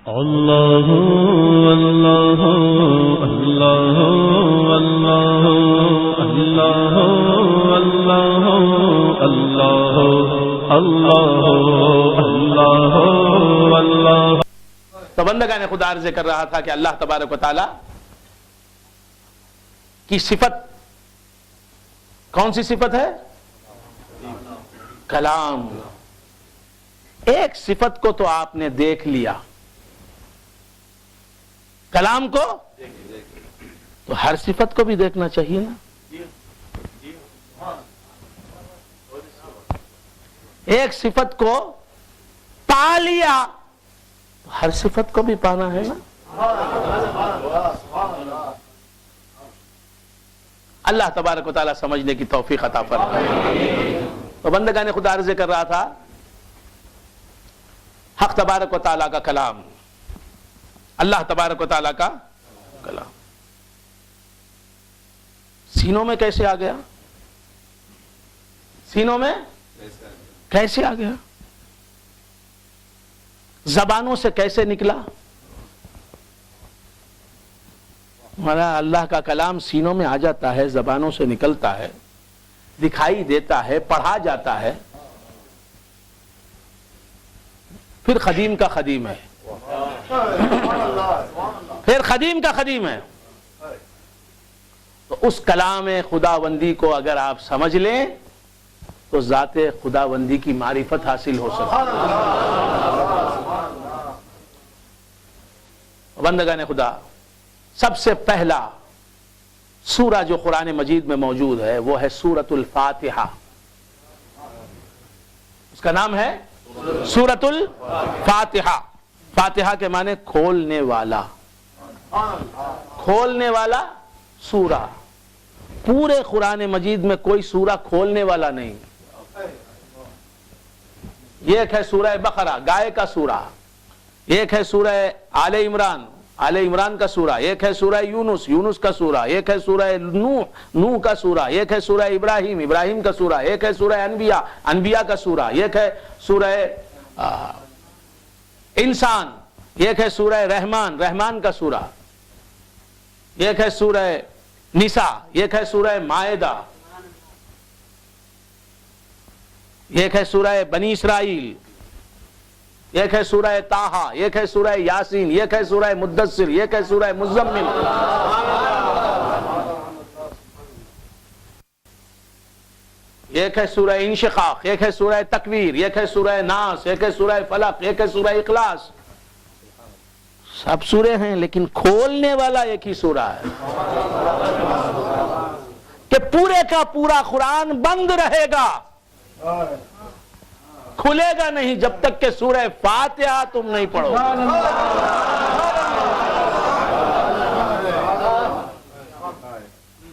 اللہ اللہ اللہ اللہ اللہ اللہ اللہ اللہ اللہ اللہ۔ تو بندگان خدا عرض کر رہا تھا کہ اللہ تبارک و تعالی کی صفت کون سی صفت ہے؟ کلام۔ ایک صفت کو تو آپ نے دیکھ لیا، کلام کو تو ہر صفت کو بھی دیکھنا چاہیے نا۔ ایک صفت کو پا لیا تو ہر صفت کو بھی پانا ہے نا۔ اللہ تبارک و تعالی سمجھنے کی توفیق عطا فرمائے۔ تو بندگان خدا عرض کر رہا تھا حق تبارک و تعالی کا کلام، اللہ تبارک و تعالی کا کلام سینوں میں کیسے آ گیا؟ سینوں میں کیسے آ گیا؟ زبانوں سے کیسے نکلا؟ ہمارا اللہ کا کلام سینوں میں آ جاتا ہے، زبانوں سے نکلتا ہے، دکھائی دیتا ہے، پڑھا جاتا ہے، پھر قدیم کا قدیم ہے، پھر قدیم کا قدیم ہے۔ تو اس کلام خداوندی کو اگر آپ سمجھ لیں تو ذات خداوندی کی معرفت حاصل ہو سکتی ہے۔ بندگان خدا، سب سے پہلا سورہ جو قرآن مجید میں موجود ہے وہ ہے سورۃ الفاتحہ۔ اس کا نام ہے سورۃ الفاتحہ۔ فاتحہ کے معنی کھولنے والا، کھولنے والا سورہ۔ پورے قرآن مجید میں کوئی سورہ کھولنے والا نہیں۔ ایک ہے سورہ بقرہ، گائے کا سورہ، ایک ہے سورہ آل عمران، آل عمران کا سورہ، ایک ہے سورہ یونس، یونس کا سورہ، ایک ہے سورہ نوح، نوح کا سورہ، ایک ہے سورہ ابراہیم، ابراہیم کا سورہ، ایک ہے سورہ انبیاء، انبیاء کا سورہ، ایک ہے سورہ انسان، ایک ہے سورہ رحمان، رحمان کا سورہ، ایک ہے سورہ نساء، ایک ہے سورہ مائدہ، ایک ہے سورہ بنی اسرائیل، ایک ہے سورہ طٰہٰ، ایک ہے سورہ یاسین، ایک ہے سورہ مدثر، ایک ہے سورہ مزمل۔ ایک ہے سورہ انشقاق، ایک ہے سورہ تکویر، ایک ہے سورہ ناس، ایک ہے سورہ فلق، ایک ہے سورہ اخلاص۔ سب سورے ہیں لیکن کھولنے والا ایک ہی سورہ ہے کہ پورے کا پورا قرآن بند رہے گا، کھلے گا نہیں جب تک کہ سورہ فاتحہ تم نہیں پڑھو۔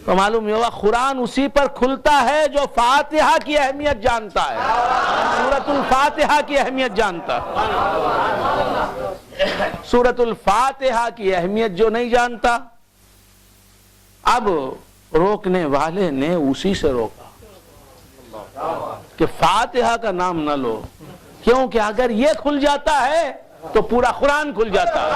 تو معلوم ہوا قرآن اسی پر کھلتا ہے جو فاتحہ کی اہمیت جانتا ہے، سورۃ الفاتحہ کی اہمیت جانتا ہے۔ سورۃ الفاتحہ کی اہمیت جو نہیں جانتا، اب روکنے والے نے اسی سے روکا کہ فاتحہ کا نام نہ لو، کیونکہ اگر یہ کھل جاتا ہے تو پورا قرآن کھل جاتا ہے۔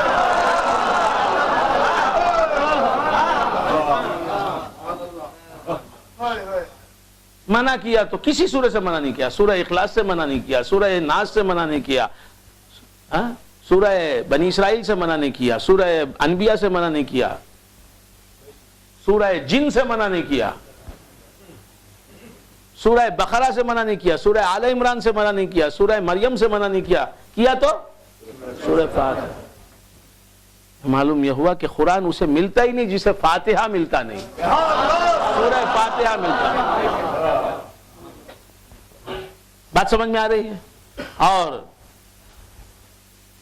منع کیا تو کسی سورہ سے منع نہیں کیا، سورہ اخلاص سے منع نہیں کیا، سورہ ناس سے منع نہیں کیا، سورہ بنی اسرائیل سے منع نہیں کیا، سورہ انبیاء سے منع نہیں کیا، سورہ جن سے منع نہیں کیا، سورہ بقرہ سے منع نہیں کیا، سورہ آل عمران سے منع نہیں کیا، سورہ مریم سے منع نہیں کیا، کیا تو سورہ فاتحہ۔ معلوم یہ ہوا کہ قرآن اسے ملتا ہی نہیں جسے فاتحہ ملتا نہیں، سورہ فاتحہ ملتا نہیں۔ بات سمجھ میں آ رہی ہے؟ اور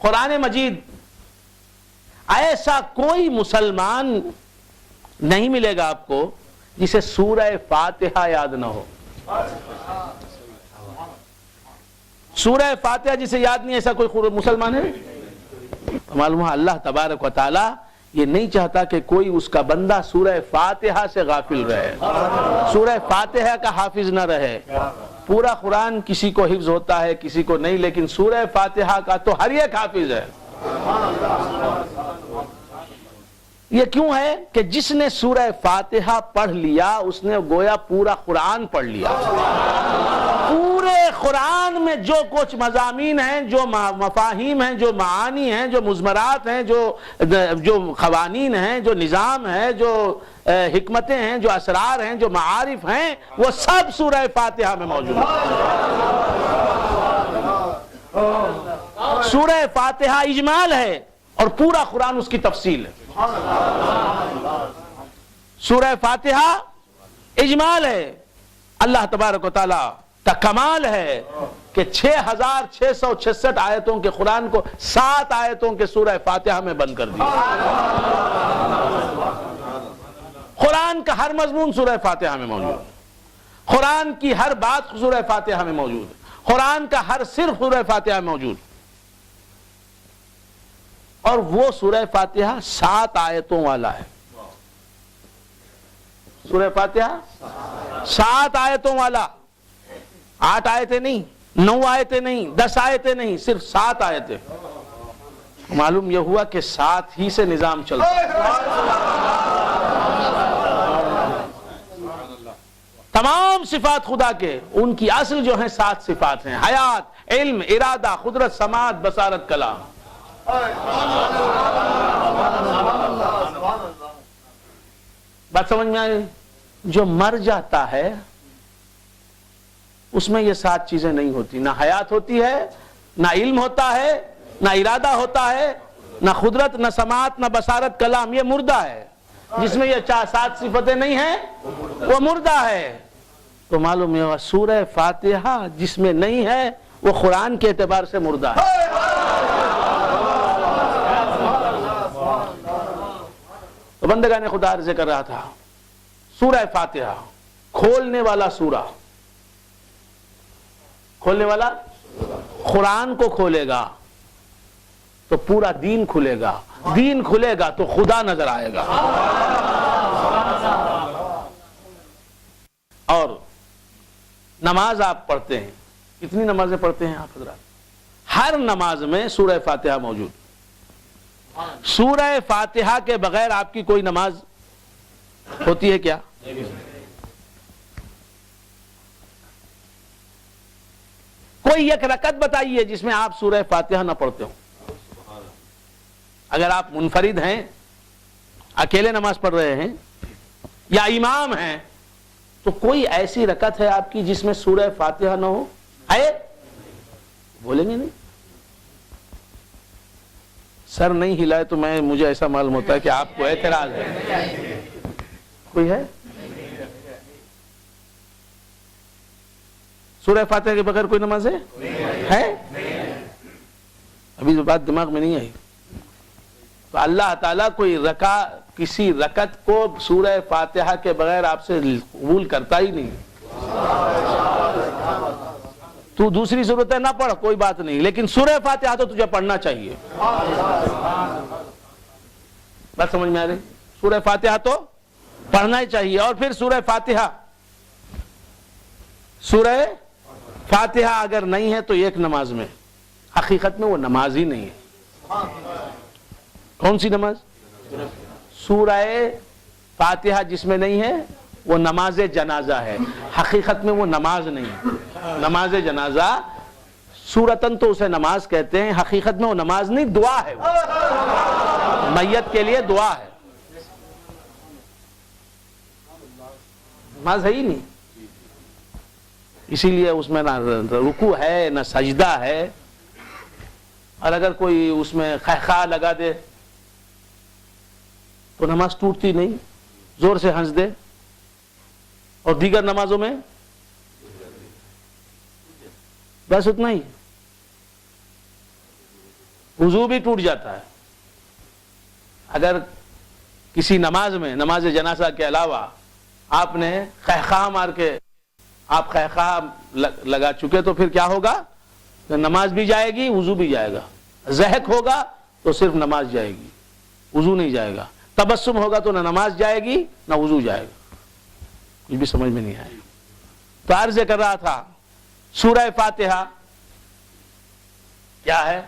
قرآن مجید ایسا کوئی مسلمان نہیں ملے گا آپ کو جسے سورہ فاتحہ یاد نہ ہو۔ سورہ فاتحہ جسے یاد نہیں ایسا کوئی مسلمان ہے؟ معلوم ہے اللہ تبارک و تعالی یہ نہیں چاہتا کہ کوئی اس کا بندہ سورہ فاتحہ سے غافل رہے، سورہ فاتحہ کا حافظ نہ رہے۔ پورا قرآن کسی کو حفظ ہوتا ہے کسی کو نہیں، لیکن سورہ فاتحہ کا تو ہر ایک حافظ ہے۔ یہ کیوں ہے کہ جس نے سورہ فاتحہ پڑھ لیا اس نے گویا پورا قرآن پڑھ لیا. پورے قرآن میں جو کچھ مضامین ہیں، جو مفاہیم ہیں، جو معانی ہیں، جو مضمرات ہیں، جو قوانین ہیں، جو نظام ہے، جو حکمتیں ہیں، جو اسرار ہیں، جو معارف ہیں، وہ سب سورہ فاتحہ میں موجود ہیں. سورہ فاتحہ اجمال ہے اور پورا قرآن اس کی تفصیل ہے. سورہ فاتحہ اجمال ہے. اللہ تبارک و تعالی کا کمال ہے کہ 6666 آیتوں کے قرآن کو 7 آیتوں کے سورہ فاتحہ میں بند کر دیا. قرآن کا ہر مضمون سورہ فاتحہ میں موجود ہے. قرآن کی ہر بات سورہ فاتحہ میں موجود ہے. قرآن کا ہر صرف سورہ فاتحہ میں موجود. اور وہ سورہ فاتحہ 7 آیتوں والا ہے. سورہ فاتحہ 7 آیتوں والا. 8 آیتیں نہیں، 9 آیتیں نہیں، 10 آیتیں نہیں، صرف 7 آیتیں. معلوم یہ ہوا کہ 7 ہی سے نظام چلتا ہے. تمام صفات خدا کے ان کی اصل جو ہیں 7 صفات ہیں: حیات، علم، ارادہ، قدرت، سماعت، بصارت، کلام. بات سمجھ میں آئی؟ جو مر جاتا ہے اس میں یہ 7 چیزیں نہیں ہوتی. نہ حیات ہوتی ہے، نہ علم ہوتا ہے، نہ ارادہ ہوتا ہے، نہ قدرت، نہ سماعت، نہ بصارت، کلام. یہ مردہ ہے. جس میں یہ 7 صفتیں نہیں ہیں وہ مردہ ہے. تو معلوم ہے سورہ فاتحہ جس میں نہیں ہے وہ قرآن کے اعتبار سے مردہ ہے. تو بندگان خدا عرض کر رہا تھا، سورہ فاتحہ کھولنے والا سورہ، کھولنے والا قرآن کو کھولے گا تو پورا دین کھلے گا. دین کھلے گا تو خدا نظر آئے گا. اور نماز آپ پڑھتے ہیں، کتنی نمازیں پڑھتے ہیں آپ حضرات؟ ہر نماز میں سورہ فاتحہ موجود. سورہ فاتحہ کے بغیر آپ کی کوئی نماز ہوتی ہے کیا؟ کوئی ایک رکعت بتائیے جس میں آپ سورہ فاتحہ نہ پڑھتے ہو. اگر آپ منفرد ہیں، اکیلے نماز پڑھ رہے ہیں، یا امام ہیں، تو کوئی ایسی رکعت ہے آپ کی جس میں سورہ فاتحہ نہ ہو؟ ہے؟ بولیں گے نہیں؟ سر نہیں ہلائے تو مجھے ایسا معلوم ہوتا ہے کہ آپ کو اعتراض ہے. کوئی ہے؟ سورہ فاتحہ کے بغیر کوئی نماز ہے؟ ابھی تو بات دماغ میں نہیں آئی. تو اللہ تعالیٰ کسی رکعت کو سورہ فاتحہ کے بغیر آپ سے قبول کرتا ہی نہیں. تو دوسری صورتیں نہ پڑھ، کوئی بات نہیں، لیکن سورہ فاتحہ تو تجھے پڑھنا چاہیے. بات سمجھ میں آ رہی؟ سورہ فاتحہ تو پڑھنا ہی چاہیے. اور پھر سورہ فاتحہ اگر نہیں ہے تو ایک نماز میں حقیقت میں وہ نماز ہی نہیں ہے. کون سی نماز؟ سورہ فاتحہ جس میں نہیں ہے وہ نماز جنازہ ہے. حقیقت میں وہ نماز نہیں ہے. نماز جنازہ صورتاً تو اسے نماز کہتے ہیں، حقیقت میں وہ نماز نہیں، دعا ہے. وہ میت کے لیے دعا ہے، نماز ہے ہی نہیں. اسی لیے اس میں نہ رکوع ہے نہ سجدہ ہے. اور اگر کوئی اس میں خیخا لگا دے تو نماز ٹوٹتی نہیں. زور سے ہنس دے. اور دیگر نمازوں میں بس اتنا ہی. وضو بھی ٹوٹ جاتا ہے. اگر کسی نماز میں، نماز جنازہ کے علاوہ آپ نے خیخا مار کے آپ خیخا لگا چکے تو پھر کیا ہوگا؟ نماز بھی جائے گی، وضو بھی جائے گا. ضحک ہوگا تو صرف نماز جائے گی، وضو نہیں جائے گا. تبسم ہوگا تو نہ نماز جائے گی نہ وضو جائے گا. کچھ بھی سمجھ میں نہیں آئے. تو عرض کر رہا تھا سورہ فاتحہ کیا ہے؟